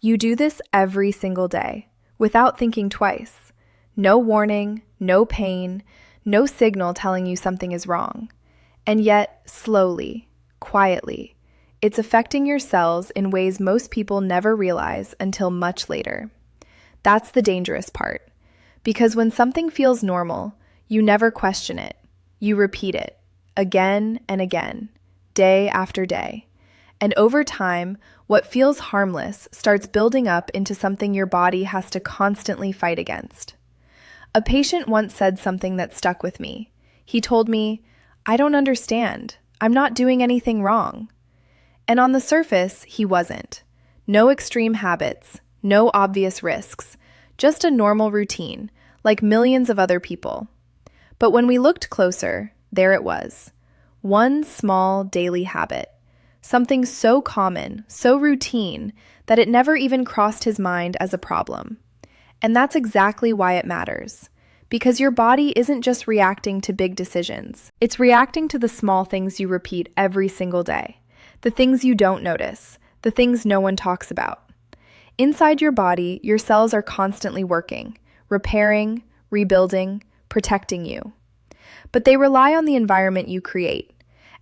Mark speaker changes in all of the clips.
Speaker 1: You do this every single day, without thinking twice. No warning, no pain, no signal telling you something is wrong. And yet, slowly, quietly, it's affecting your cells in ways most people never realize until much later. That's the dangerous part. Because when something feels normal, you never question it. You repeat it, again and again, day after day. And over time, what feels harmless starts building up into something your body has to constantly fight against. A patient once said something that stuck with me. He told me, "I don't understand. I'm not doing anything wrong." And on the surface, he wasn't. No extreme habits, no obvious risks, just a normal routine, like millions of other people. But when we looked closer, there it was. One small daily habit. Something so common, so routine, that it never even crossed his mind as a problem. And that's exactly why it matters. Because your body isn't just reacting to big decisions. It's reacting to the small things you repeat every single day. The things you don't notice. The things no one talks about. Inside your body, your cells are constantly working, repairing, rebuilding, protecting you. But they rely on the environment you create.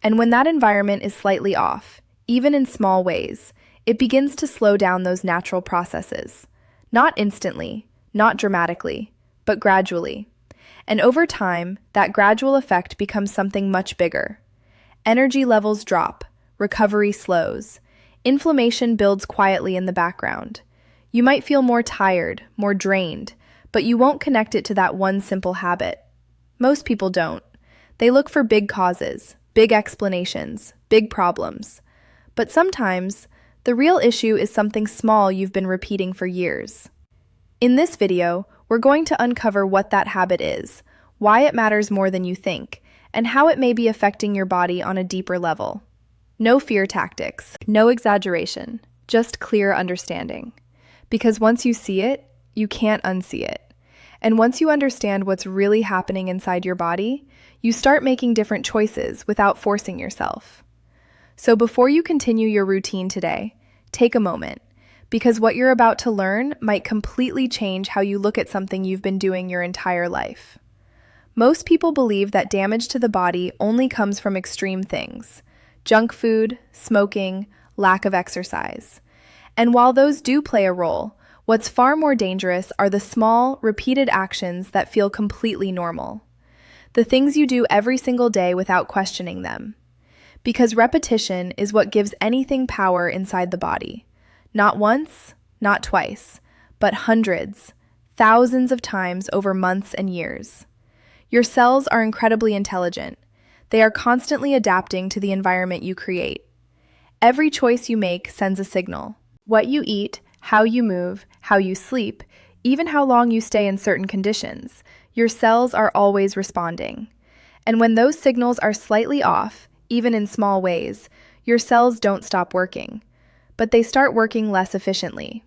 Speaker 1: And when that environment is slightly off, even in small ways, it begins to slow down those natural processes. Not instantly, not dramatically, but gradually. And over time, that gradual effect becomes something much bigger. Energy levels drop, recovery slows, inflammation builds quietly in the background. You might feel more tired, more drained, but you won't connect it to that one simple habit. Most people don't. They look for big causes, big explanations, big problems. But sometimes, the real issue is something small you've been repeating for years. In this video, we're going to uncover what that habit is, why it matters more than you think, and how it may be affecting your body on a deeper level. No fear tactics, no exaggeration, just clear understanding. Because once you see it, you can't unsee it. And once you understand what's really happening inside your body, you start making different choices without forcing yourself. So before you continue your routine today, take a moment, because what you're about to learn might completely change how you look at something you've been doing your entire life. Most people believe that damage to the body only comes from extreme things: junk food, smoking, lack of exercise. And while those do play a role, what's far more dangerous are the small, repeated actions that feel completely normal. The things you do every single day without questioning them. Because repetition is what gives anything power inside the body. Not once, not twice, but hundreds, thousands of times over months and years. Your cells are incredibly intelligent. They are constantly adapting to the environment you create. Every choice you make sends a signal. What you eat, how you move, how you sleep, even how long you stay in certain conditions, your cells are always responding. And when those signals are slightly off, even in small ways, your cells don't stop working, but they start working less efficiently.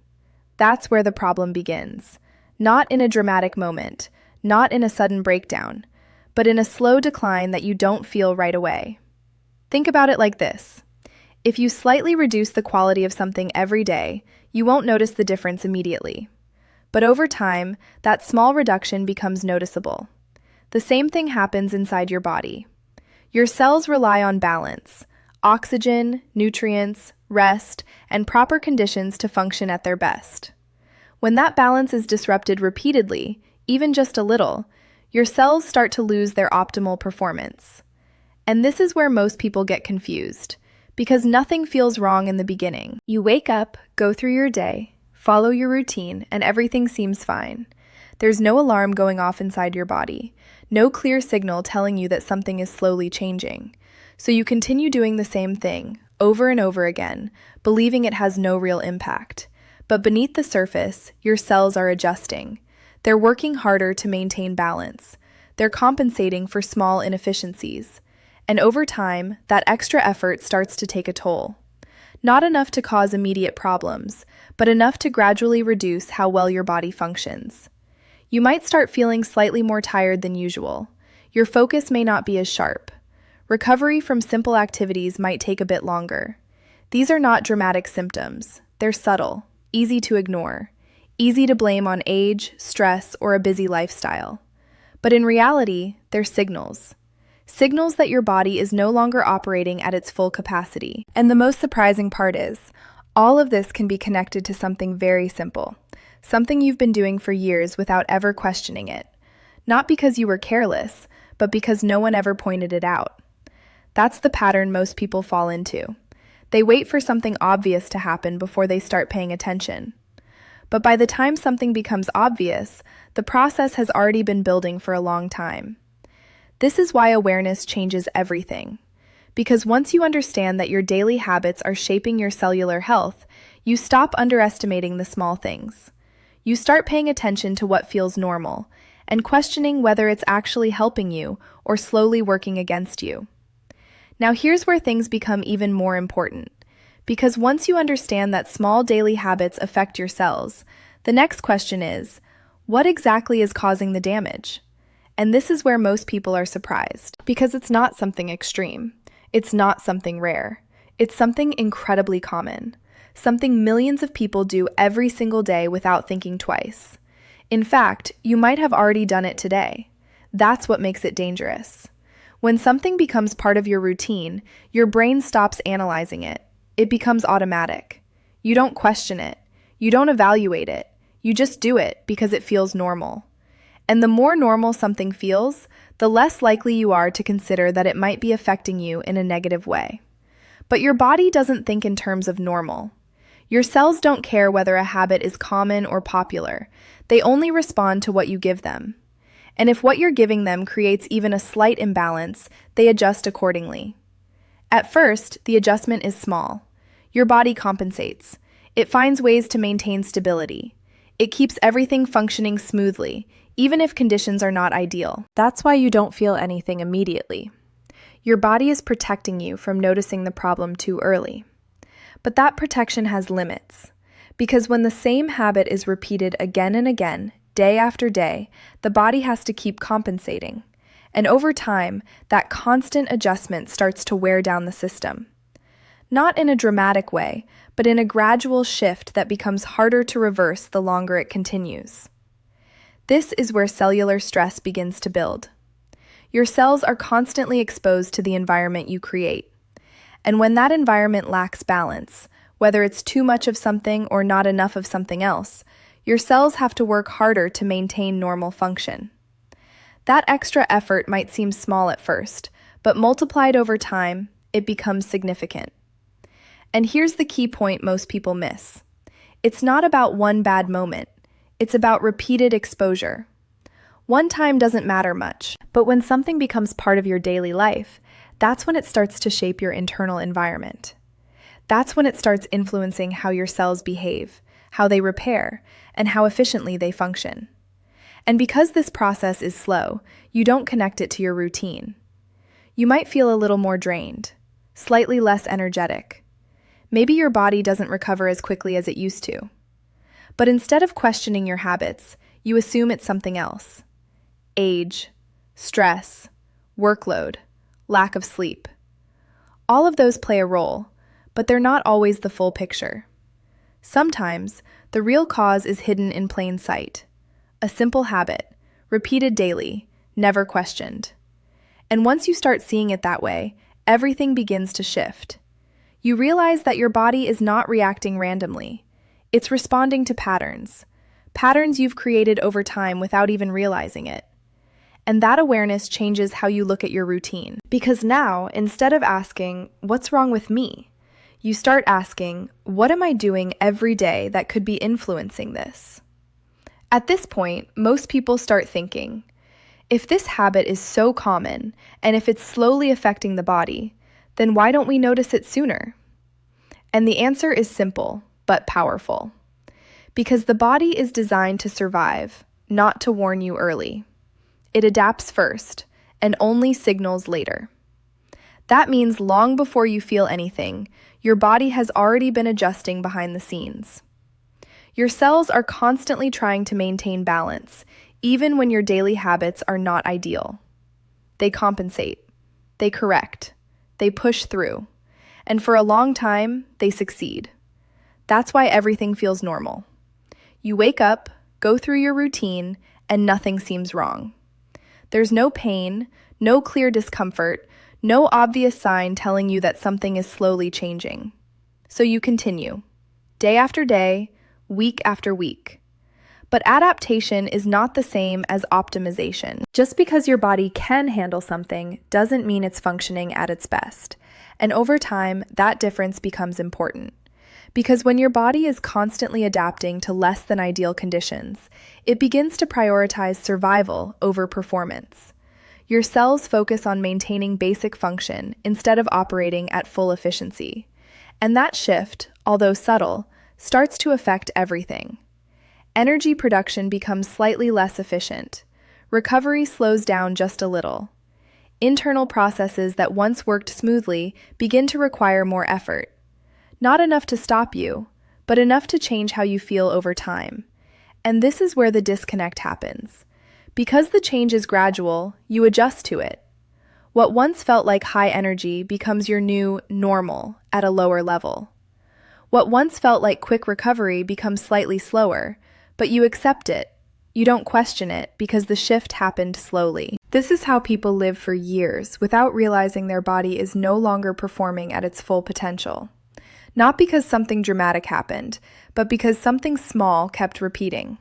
Speaker 1: That's where the problem begins. Not in a dramatic moment, not in a sudden breakdown, but in a slow decline that you don't feel right away. Think about it like this. If you slightly reduce the quality of something every day, you won't notice the difference immediately. But over time, that small reduction becomes noticeable. The same thing happens inside your body. Your cells rely on balance, oxygen, nutrients, rest, and proper conditions to function at their best. When that balance is disrupted repeatedly, even just a little, your cells start to lose their optimal performance. And this is where most people get confused, because nothing feels wrong in the beginning. You wake up, go through your day, follow your routine, and everything seems fine. There's no alarm going off inside your body, no clear signal telling you that something is slowly changing. So you continue doing the same thing, over and over again, believing it has no real impact. But beneath the surface, your cells are adjusting. They're working harder to maintain balance. They're compensating for small inefficiencies. And over time, that extra effort starts to take a toll. Not enough to cause immediate problems, but enough to gradually reduce how well your body functions. You might start feeling slightly more tired than usual. Your focus may not be as sharp. Recovery from simple activities might take a bit longer. These are not dramatic symptoms. They're subtle. easy to ignore, easy to blame on age, stress, or a busy lifestyle. But in reality, they're signals. Signals that your body is no longer operating at its full capacity. And the most surprising part is, all of this can be connected to something very simple, something you've been doing for years without ever questioning it. Not because you were careless, but because no one ever pointed it out. That's the pattern most people fall into. They wait for something obvious to happen before they start paying attention. But by the time something becomes obvious, the process has already been building for a long time. This is why awareness changes everything. Because once you understand that your daily habits are shaping your cellular health, you stop underestimating the small things. You start paying attention to what feels normal and questioning whether it's actually helping you or slowly working against you. Now here's where things become even more important. Because once you understand that small daily habits affect your cells, the next question is, what exactly is causing the damage? And this is where most people are surprised. Because it's not something extreme. It's not something rare. It's something incredibly common. Something millions of people do every single day without thinking twice. In fact, you might have already done it today. That's what makes it dangerous. When something becomes part of your routine, your brain stops analyzing it. It becomes automatic. You don't question it. You don't evaluate it. You just do it because it feels normal. And the more normal something feels, the less likely you are to consider that it might be affecting you in a negative way. But your body doesn't think in terms of normal. Your cells don't care whether a habit is common or popular. They only respond to what you give them. And if what you're giving them creates even a slight imbalance, they adjust accordingly. At first, the adjustment is small. Your body compensates. It finds ways to maintain stability. It keeps everything functioning smoothly, even if conditions are not ideal. That's why you don't feel anything immediately. Your body is protecting you from noticing the problem too early. But that protection has limits, because when the same habit is repeated again and again, day after day, the body has to keep compensating. And over time, that constant adjustment starts to wear down the system. Not in a dramatic way, but in a gradual shift that becomes harder to reverse the longer it continues. This is where cellular stress begins to build. Your cells are constantly exposed to the environment you create. And when that environment lacks balance, whether it's too much of something or not enough of something else, your cells have to work harder to maintain normal function. That extra effort might seem small at first, but multiplied over time, it becomes significant. And here's the key point most people miss. It's not about one bad moment. It's about repeated exposure. One time doesn't matter much, but when something becomes part of your daily life, that's when it starts to shape your internal environment. That's when it starts influencing how your cells behave, how they repair, and how efficiently they function. And because this process is slow, you don't connect it to your routine. You might feel a little more drained, slightly less energetic. Maybe your body doesn't recover as quickly as it used to. But instead of questioning your habits, you assume it's something else. Age, stress, workload, lack of sleep. All of those play a role, but they're not always the full picture. Sometimes, the real cause is hidden in plain sight. A simple habit, repeated daily, never questioned. And once you start seeing it that way, everything begins to shift. You realize that your body is not reacting randomly. It's responding to patterns you've created over time without even realizing it. And that awareness changes how you look at your routine. Because now, instead of asking, "What's wrong with me?" you start asking, "What am I doing every day that could be influencing this?" At this point, most people start thinking, if this habit is so common, and if it's slowly affecting the body, then why don't we notice it sooner? And the answer is simple, but powerful. Because the body is designed to survive, not to warn you early. It adapts first, and only signals later. That means long before you feel anything, your body has already been adjusting behind the scenes. Your cells are constantly trying to maintain balance, even when your daily habits are not ideal. They compensate, they correct, they push through, and for a long time, they succeed. That's why everything feels normal. You wake up, go through your routine, and nothing seems wrong. There's no pain, no clear discomfort, no obvious sign telling you that something is slowly changing. So you continue, day after day, week after week. But adaptation is not the same as optimization. Just because your body can handle something doesn't mean it's functioning at its best. And over time, that difference becomes important. Because when your body is constantly adapting to less than ideal conditions, it begins to prioritize survival over performance. Your cells focus on maintaining basic function instead of operating at full efficiency. And that shift, although subtle, starts to affect everything. Energy production becomes slightly less efficient. Recovery slows down just a little. Internal processes that once worked smoothly begin to require more effort. Not enough to stop you, but enough to change how you feel over time. And this is where the disconnect happens. Because the change is gradual, you adjust to it. What once felt like high energy becomes your new normal at a lower level. What once felt like quick recovery becomes slightly slower, but you accept it. You don't question it because the shift happened slowly. This is how people live for years without realizing their body is no longer performing at its full potential. Not because something dramatic happened, but because something small kept repeating.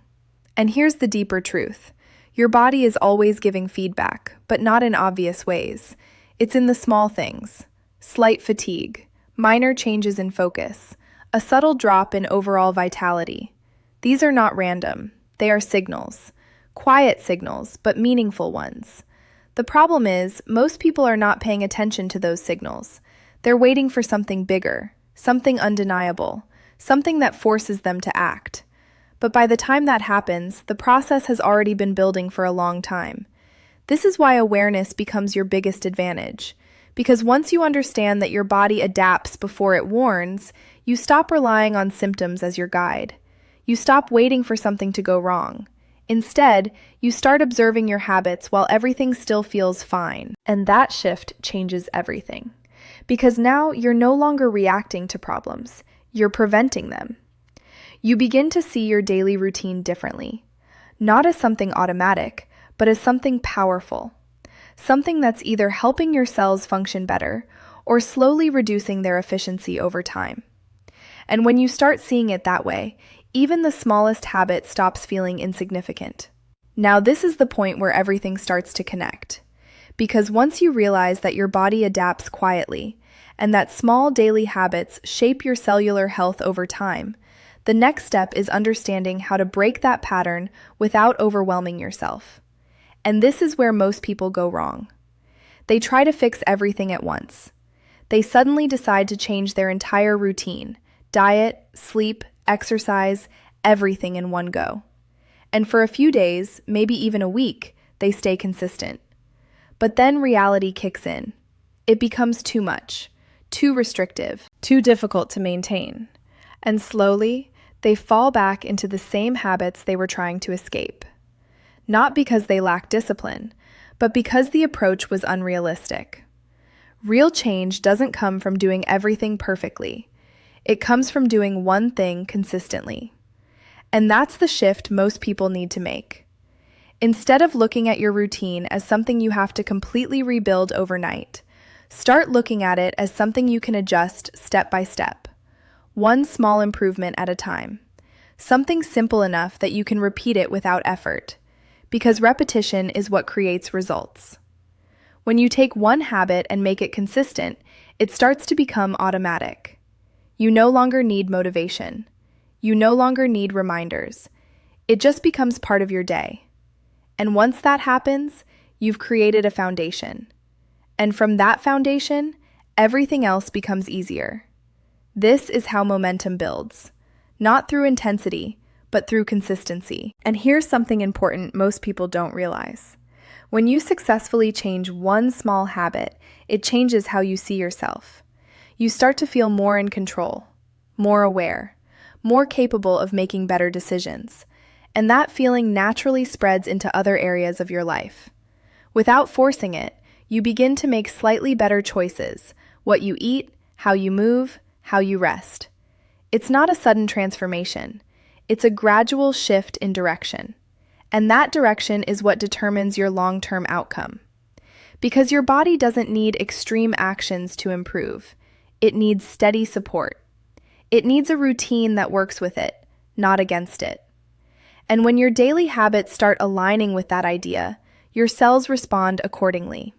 Speaker 1: And here's the deeper truth. Your body is always giving feedback, but not in obvious ways. It's in the small things. Slight fatigue, minor changes in focus, a subtle drop in overall vitality. These are not random. They are signals. Quiet signals, but meaningful ones. The problem is, most people are not paying attention to those signals. They're waiting for something bigger, something undeniable, something that forces them to act. But by the time that happens, the process has already been building for a long time. This is why awareness becomes your biggest advantage. Because once you understand that your body adapts before it warns, you stop relying on symptoms as your guide. You stop waiting for something to go wrong. Instead, you start observing your habits while everything still feels fine. And that shift changes everything. Because now you're no longer reacting to problems, you're preventing them. You begin to see your daily routine differently, not as something automatic, but as something powerful. Something that's either helping your cells function better or slowly reducing their efficiency over time. And when you start seeing it that way, even the smallest habit stops feeling insignificant. Now this is the point where everything starts to connect. Because once you realize that your body adapts quietly, and that small daily habits shape your cellular health over time, the next step is understanding how to break that pattern without overwhelming yourself. And this is where most people go wrong. They try to fix everything at once. They suddenly decide to change their entire routine, diet, sleep, exercise, everything in one go. And for a few days, maybe even a week, they stay consistent. But then reality kicks in. It becomes too much, too restrictive, too difficult to maintain. And slowly, they fall back into the same habits they were trying to escape. Not because they lack discipline, but because the approach was unrealistic. Real change doesn't come from doing everything perfectly. It comes from doing one thing consistently. And that's the shift most people need to make. Instead of looking at your routine as something you have to completely rebuild overnight, start looking at it as something you can adjust step by step. One small improvement at a time. Something simple enough that you can repeat it without effort. Because repetition is what creates results. When you take one habit and make it consistent, it starts to become automatic. You no longer need motivation. You no longer need reminders. It just becomes part of your day. And once that happens, you've created a foundation. And from that foundation, everything else becomes easier. This is how momentum builds. Not through intensity, but through consistency. And here's something important most people don't realize. When you successfully change one small habit, it changes how you see yourself. You start to feel more in control, more aware, more capable of making better decisions. And that feeling naturally spreads into other areas of your life. Without forcing it, you begin to make slightly better choices: what you eat, how you move, how you rest. It's not a sudden transformation. It's a gradual shift in direction. And that direction is what determines your long-term outcome. Because your body doesn't need extreme actions to improve. It needs steady support. It needs a routine that works with it, not against it. And when your daily habits start aligning with that idea, your cells respond accordingly.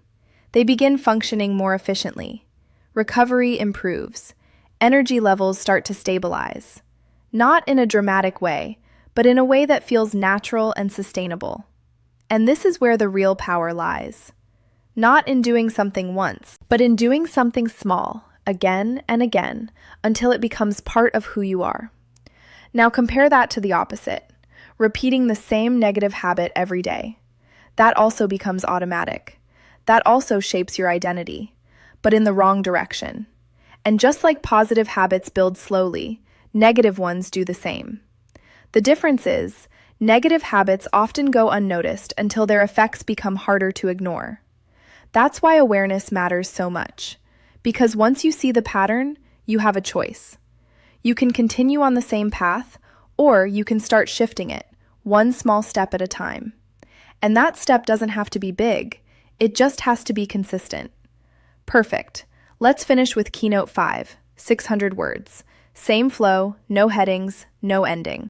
Speaker 1: They begin functioning more efficiently. Recovery improves. Energy levels start to stabilize. Not in a dramatic way, but in a way that feels natural and sustainable. And this is where the real power lies. Not in doing something once, but in doing something small, again and again, until it becomes part of who you are. Now compare that to the opposite, repeating the same negative habit every day. That also becomes automatic. That also shapes your identity, but in the wrong direction. And just like positive habits build slowly, negative ones do the same. The difference is, negative habits often go unnoticed until their effects become harder to ignore. That's why awareness matters so much. Because once you see the pattern, you have a choice. You can continue on the same path, or you can start shifting it, one small step at a time. And that step doesn't have to be big, it just has to be consistent. Perfect. Let's finish with Keynote 5, 600 words. Same flow, no headings, no ending.